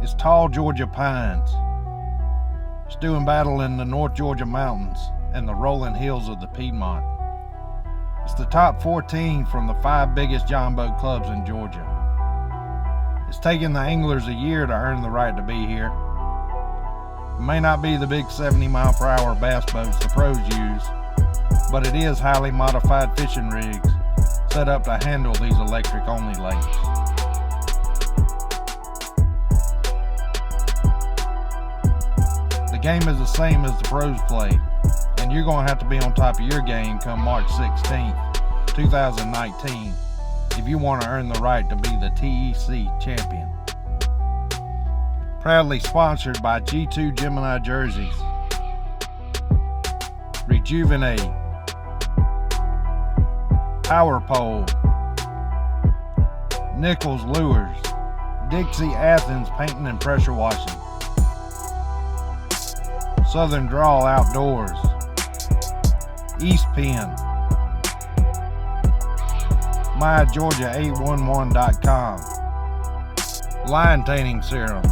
is tall Georgia pines, stewing battle in the North Georgia mountains and the rolling hills of the Piedmont. It's the top 14 from the 5 biggest john boat clubs in Georgia. It's taken the anglers a year to earn the right to be here. It may not be the big 70-mile-per-hour bass boats the pros use, but it is highly modified fishing rigs set up to handle these electric-only lakes. The game is the same as the pros play, and you're going to have to be on top of your game come March 16th, 2019, if you want to earn the right to be the TEC champion. Proudly sponsored by G2 Gemini Jerseys, Rejuvenate, Power Pole, Nichols Lures, Dixie Athens Painting and Pressure Washing, Southern Draw Outdoors, East Penn, MyGeorgia811.com, Line Tanning Serum,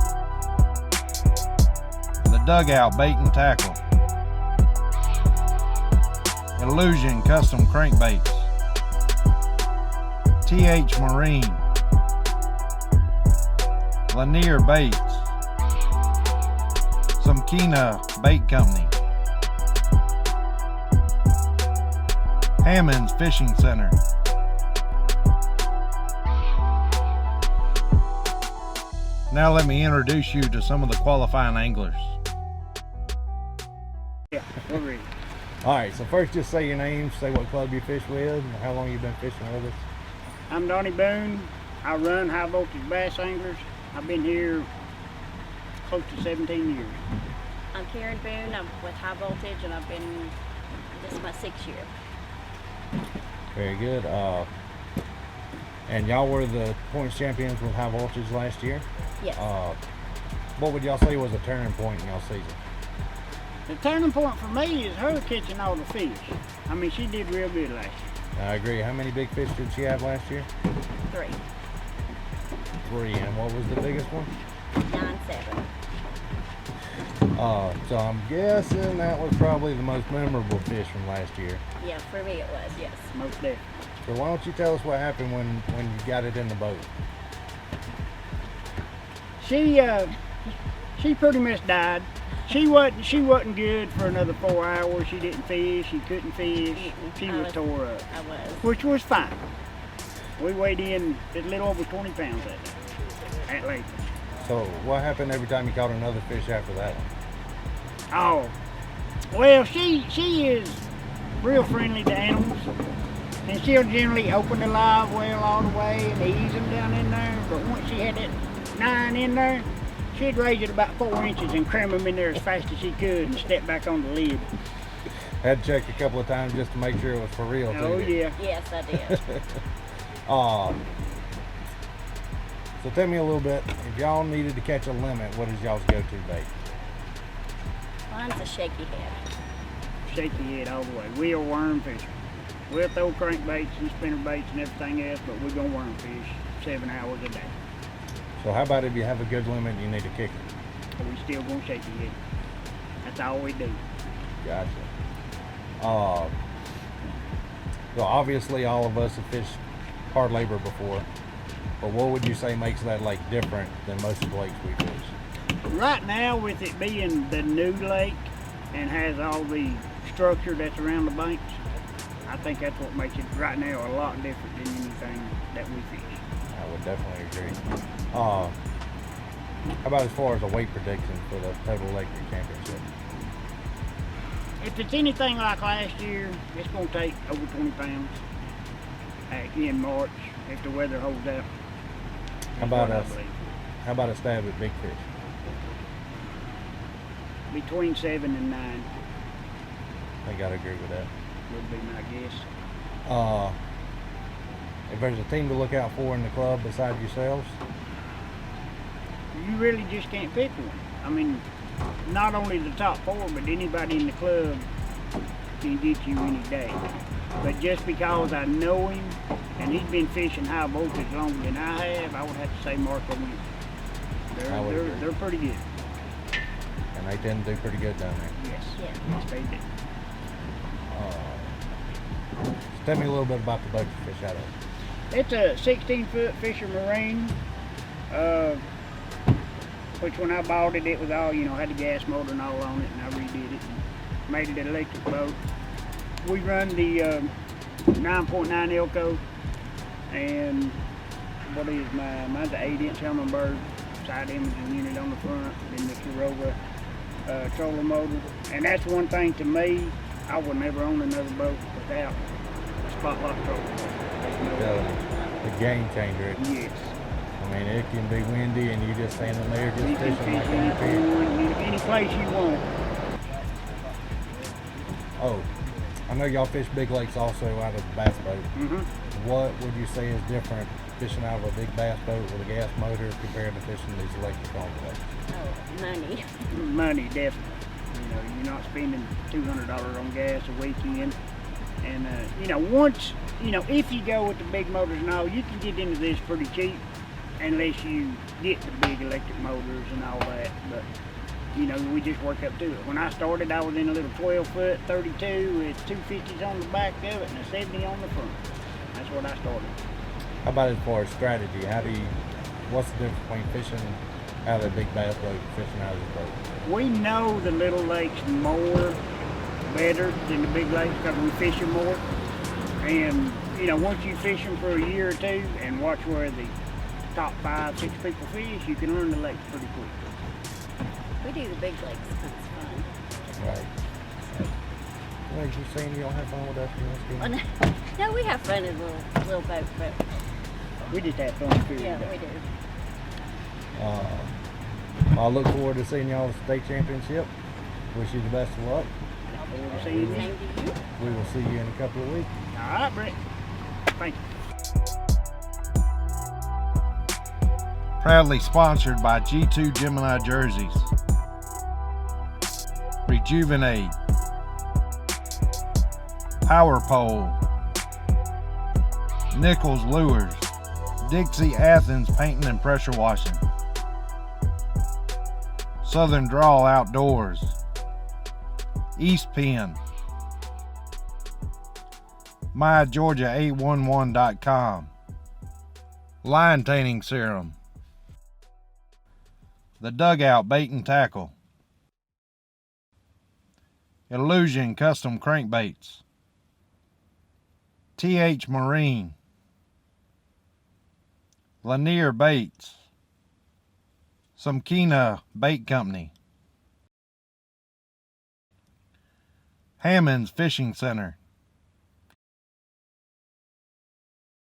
The Dugout Bait and Tackle, Illusion Custom Crankbaits, TH Marine, Lanier Baits, Samkina Bait Company, Hammond's Fishing Center, now let me introduce you to some of the qualifying anglers. Yeah, we're ready. All right, so first just say your name, say what club you fish with, and how long you've been fishing with us. I'm Donnie Boone. I run High Voltage Bass Anglers. I've been here close to 17 years. I'm Karen Boone. I'm with High Voltage, and I've been, this is my 6th year. Very good. And y'all were the points champions with High Voltage last year. Yes. What would y'all say was a turning point in y'all's season? The turning point for me is her catching all the fish. I mean, she did real good last year. I agree. How many big fish did she have last year? 3. 3. And what was the biggest one? 9-7. So I'm guessing that was probably the most memorable fish from last year. Yeah, for me it was, yes. Most definitely. So why don't you tell us what happened when you got it in the boat? She pretty much died. She wasn't good for another 4 hours. She didn't fish. She couldn't fish. She was tore up. I was. Which was fine. We weighed in a little over 20 pounds at lake. So what happened every time you caught another fish after that one? Oh, well, she is real friendly to animals, and she'll generally open the live well all the way and ease them down in there. But once she had that 9 in there, she'd raise it about 4 inches and cram them in there as fast as she could and step back on the lid. Had to check a couple of times just to make sure it was for real. Oh yeah. Yes, I did. So tell me a little bit, if y'all needed to catch a limit, what is y'all's go-to bait? Mine's a shaky head. Shaky head all the way. We'll worm fish. We'll throw crankbaits and spinner baits and everything else, but we're gonna worm fish 7 hours a day. So how about if you have a good limit and you need to kick it? But we still gonna shaky head. That's all we do. Gotcha. So obviously all of us have fished hard labor before, but what would you say makes that lake different than most of the lakes we fish? Right now, with it being the new lake and has all the structure that's around the banks, I think that's what makes it right now a lot different than anything that we fish. I would definitely agree. How about as far as a weight prediction for the total electric championship? If it's anything like last year, it's going to take over 20 pounds in March if the weather holds out. How about a stab at big fish? Between 7 and 9 I think I'd agree with that. would be my guess. If there's a team to look out for in the club besides yourselves? You really just can't pick one. I mean, not only the top 4, but anybody in the club can get you any day. But just because I know him and he's been fishing high voltage longer than I have, I would have to say Marco Wentz. I would agree. They're pretty good. And they tend to do pretty good down there. Yes. Yeah. Yes, they do. Just tell me a little bit about the boat you fish out of. It's a 16-foot Fisher Marine, which when I bought it, it was all, had the gas motor and all on it, and I redid it and made it an electric boat. We run the 9.9 Elco, and what is mine's an 8-inch Humminbird side imaging unit on the front, then the Kurova trolling motor. And that's one thing to me, I would never own another boat without a spot-lock trolling motor. The game changer. Yes. I mean, it can be windy and you just standing there just You can fishing like fish that fish. any place you want. Oh, I know y'all fish big lakes also out of the bass boat. Mm-hmm. What would you say is different fishing out of a big bass boat with a gas motor compared to fishing these electric on lakes? Oh, money. Money, definitely. You're not spending $200 on gas a weekend. And, once, if you go with the big motors and all, you can get into this pretty cheap unless you get the big electric motors and all that. But, we just work up to it. When I started, I was in a little 12-foot 32 with 250s on the back of it and a 70 on the front. That's what I started. How about as far as strategy? What's the difference between fishing out of a big bass boat and fishing out of this boat? We know the little lakes better than the big lakes because we fish them more. And, once you fish them for a year or two and watch where the top 5, 6 people fish, you can learn the lakes pretty quick. We do the big lakes because it's fun. Right. Well, you saying you don't have fun with us? Well, no, we have fun in a little boat, but We just have fun too. yeah, we do. I look forward to seeing y'all at the state championship. Wish you the best of luck. See you then. Same to you. We will see you in a couple of weeks. All right, Brett. Thank you. Proudly sponsored by G2 Gemini Jerseys, Rejuvenate, Power Pole, Nichols Lures, Dixie Athens Painting and Pressure Washing, Southern Draw Outdoors, East Penn, MyGeorgia811.com, Line Tanning Serum, The Dugout Bait and Tackle, Illusion Custom Crankbaits, TH Marine, Lanier Baits, Samkina Bait Company, Hammond's Fishing Center,